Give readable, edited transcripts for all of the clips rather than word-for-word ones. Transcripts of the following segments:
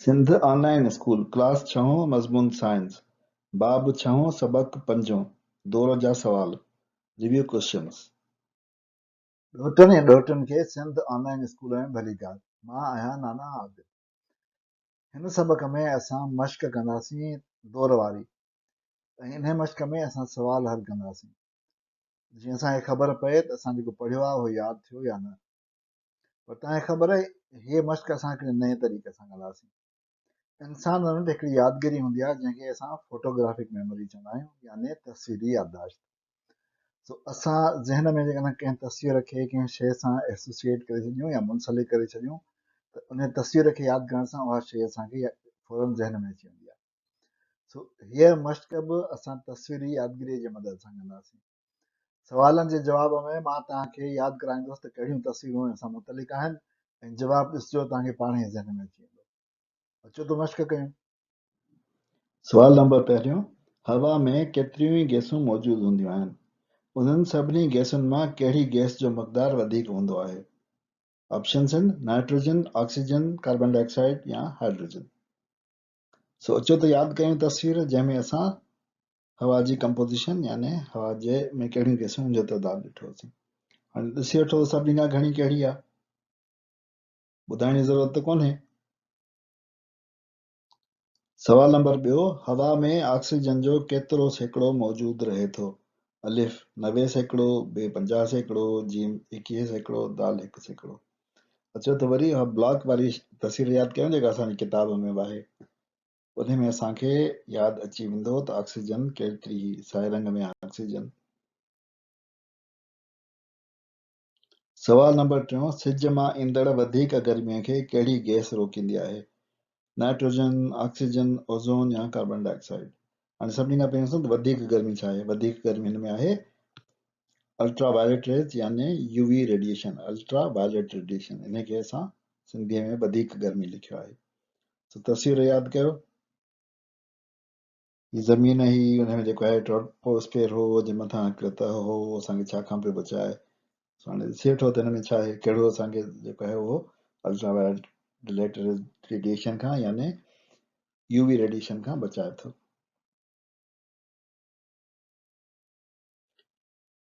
Sindh online school class छहों मज़मून science बाब छहों सबक पंजों दौर जा सवाल रिव्यू क्वेश्चंस ॾोटनि ऐं ॾोहिटुनि खे सिंध ऑनलाइन स्कूल में भली ॻाल्हि। मां आहियां नाना आबिद। हिन सबक में असां मश्क कंदासीं दौर वारी ऐं इन मश्क में असां सवाल हल कंदासीं जीअं असांखे ख़बर पए त असां जेको पढ़ियो आहे उहो यादि थियो या न। पर तव्हांखे ख़बर आहे हीअ मश्क असां हिकिड़े नए तरीक़े सां कंदासीं। इंसान वटि हिकिड़ी यादगिरी हूंदी आहे जंहिंखे असां फोटोग्राफिक मेमोरी चवंदा आहियूं, यानी तस्वीरी याददाश्त। सो असां ज़हन में जेकॾहिं कंहिं तस्वीर खे कंहिं शइ सां एसोसिएट करे छॾियूं या मुंसलिक करे छॾियूं त उन तस्वीर खे यादि करण सां उहा शइ असांखे फौरन ज़हन में अची वेंदी आहे। सो हीअ मश्क बि असां तस्वीरी यादगिरीअ जी मदद सां कंदासीं। सवालनि जे जवाब में मां तव्हांखे यादि कराईंदुसि त कहिड़ियूं तस्वीरूं हिन सां मुतलिक आहिनि ऐं जवाबु ॾिसिजो तव्हांखे पाण ई ज़हन में अची वेंदो। अचो त मश्क कयूं। सवाल नंबर पहिरियों, हवा में केतिरियूं ई गैसूं मौजूदु हूंदियूं आहिनि। उन्हनि सभिनी गैसुनि मां कहिड़ी गैस जो मक़दारु वधीक हूंदो आहे? ऑप्शन्स आहिनि नाइट्रोजन, ऑक्सीजन, कार्बन डाइऑक्साइड या हाइड्रोजन। सो अचो त यादि कयूं तस्वीर जंहिंमें असां हवा जी कंपोज़िशन यानी हवा जे में कहिड़ियूं गैसूं जो तइदादु ॾिठोसीं। हाणे ॾिसी वठो सभिनी खां घणी कहिड़ी आहे, ॿुधाइण जी ज़रूरत त कोन्हे। सवाल नंबर ॿियो, हवा में ऑक्सीजन जो केतिरो सैकड़ो मौजूदु रहे थो? अलिफ 90 सैकड़ो, बे 50 सैकड़ो, जीम 21 सैकड़ो, दाल 1 सैकड़ो। अचो त वरी ब्लॉक वारी तस्वीर यादि कयूं जेका असांजी किताब में आहे। उन में असांखे यादि अची वेंदो त ऑक्सीजन केतिरी साए रंग में आहे ऑक्सीजन। सवाल नंबर टियों, सिज मां ईंदड़ वधीक गर्मीअ खे कहिड़ी गैस रोकींदी आहे? नाइट्रोजन, ऑक्सीजन, ओज़ोन या कार्बन डाइऑक्साइड। हाणे सभिनी खां पहिरियों त वधीक गर्मी छा आहे? वधीक गर्मी हिन में आहे अल्ट्रा वायलेट रेज यानी UV radiation. Ultraviolet radiation इन खे असां सिंधीअ में वधीक गर्मी लिखियो आहे। सो तस्वीर यादि कयो। ही ज़मीन ही हुन में जेको आहे ट्रोपोस्फेयर हो जे मथां हिकिड़ो तह हो असांखे छा खां पियो बचाए। सो हाणे ॾिसी वठो त हिन में छा आहे, कहिड़ो असांखे जेको आहे उहो अल्ट्रा वायलेट रेडिएशन खां यानी यूवी रेडिएशन खां बचाए थो।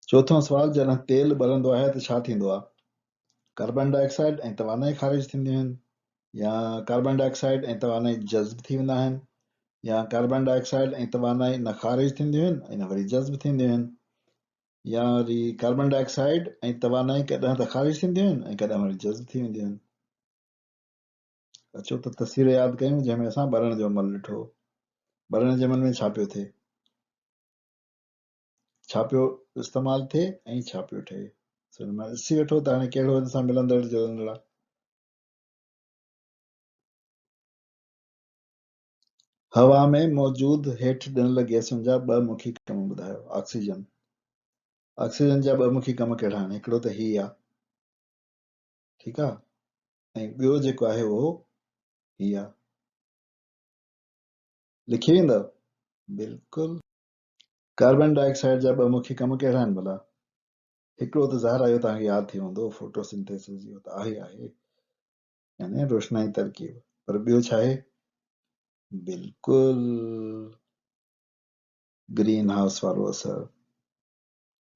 चौथों सवाल, जॾहिं तेल ॿरंदो आहे त छा थींदो आहे? कार्बन डाइऑक्साइड ऐं तवानाई ख़ारिज थींदियूं आहिनि, या कार्बन डाइऑक्साइड ऐं तवानाई जज़्ब थी वेंदा आहिनि, या कार्बन डाइऑक्साइड ऐं तवानाई न ख़ारिज थींदियूं आहिनि ऐं न वरी जज़्ब थींदियूं आहिनि, या वरी कार्बन डाइऑक्साइड ऐं तवानाई कॾहिं त ख़ारिज थींदियूं आहिनि ऐं कॾहिं वरी जज़्ब थी वेंदियूं आहिनि। अचो त तस्वीर यादि कयूं जंहिंमें असां ॿरण जो अमल ॾिठो। ॿरण जे अमल में छा पियो थिए, छा पियो इस्तेमालु थिए ऐं छा पियो ठहे? ॾिसी वठो त हाणे कहिड़ो हिन सां मिलंदड़ जुलंदड़ आहे। हवा में मौजूदु हेठि ॾिनल गैसुनि जा ॿ मुखी कम ॿुधायो। ऑक्सीजन, ऑक्सीजन जा ॿ मुखी कम कहिड़ा आहिनि? हिकिड़ो त ही आहे, ठीकु आहे, ऐं ॿियो जेको आहे उहो ही आहे। लिखी वेंदव? बिल्कुलु। कार्बन डाइऑक्साइड जा ॿ मुखी कम कहिड़ा आहिनि भला? हिकिड़ो त ज़ाहिर आहे तव्हांखे यादि थी वेंदो, फोटोसिंथेसिस जो त आहे यानी रोशनाई तरकीब। पर ॿियो छा आहे? बिल्कुलु ग्रीन हाउस वारो असर।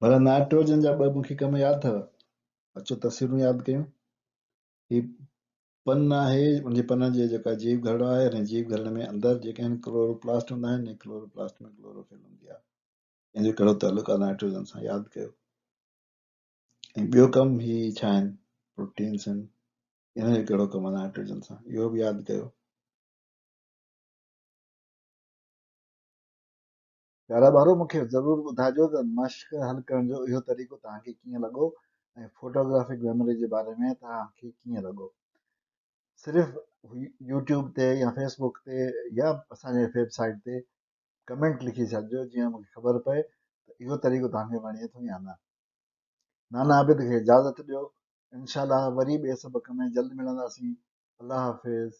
भला नाइट्रोजन जा ॿ मुखी कम यादि अथव? अचो तस्वीरूं यादि कयूं। ही पन आहे, उनजे पन जे जेका जीव घड़ आहे, हिन जीव घड़ में अंदरि जेके आहिनि क्लोरोप्लास्ट हूंदा आहिनि, क्लोरोप्लास्ट में क्लोरोफिल हूंदी आहे, इन जो कहिड़ो तालुक आहे नाइट्रोजन सां, यादि कयो। ऐं ॿियो कमु ही छा आहिनि? प्रोटीन्स आहिनि, इन जो कहिड़ो कमु आहे नाइट्रोजन सां, इहो बि यादि कयो। प्यारा ॿारो, मूंखे ज़रूरु ॿुधाइजो त मश्क हल करण जो इहो तरीक़ो तव्हांखे कीअं लॻो ऐं फोटोग्राफिक मेमोरी जे बारे में तव्हांखे कीअं लॻो। सिर्फ़ु यूट्यूब ते या फेसबुक ते या असांजे वेबसाइट ते कमेंट लिखी छॾिजो जीअं मूंखे ख़बर पए त इहो तरीक़ो तव्हांखे वणे थो या न। नाना आबिद खे इजाज़त ॾियो। इंशाअल्लाह वरी ॿिए सबक में जल्द मिलंदासीं। अल्लाह हाफ़िज़।